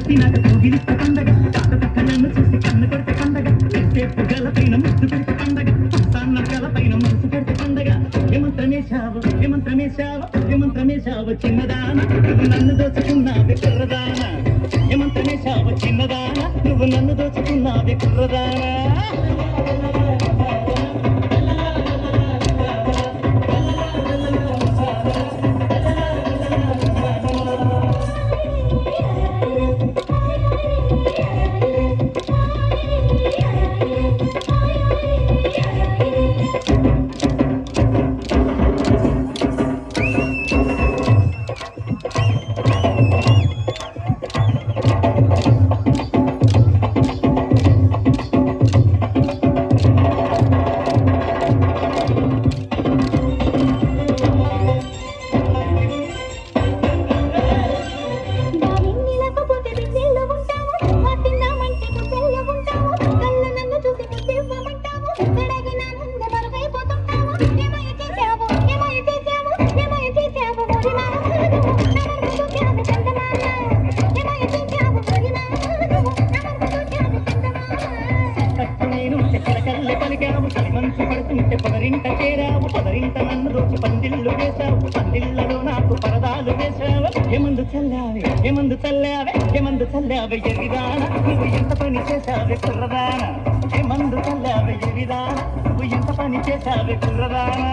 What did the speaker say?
పుట్టినాక కోగిలిస్త పండగ కాక నన్ను చూసి కన్ను కొడితే పండగ ఎంతేపు గల పైన ముద్దు పెడితే పండగ సంతానం గల పైన మనసు పెడితే పండగ ఏమంత్రమేశావు ఏమంత్రమేశావు ఏమంత్రమేశావు చిన్నదాన నువ్వు నన్ను దోచుకున్నావే కుర్రదాన ఏమంత్రమేశావు చిన్నదాన నువ్వు నన్ను దోచుకున్నావే కుర్రదానా మంచు పడుతుంటే పొదరింట చేరావు పొదరింట నన్ను దోచి పందిళ్ళు వేశావు పందిళ్ళలో నాకు పరదాలు వేశావు ఏమందు చల్లావే ఏమందు చల్లావే ఏమందు చల్లావే ఎరిదాన నువ్వు ఎంత పని చేశావే కుర్రదాన ఏమందు చల్లావే ఎరిదాన నువ్వు ఎంత పని చేశావే కుర్రదానా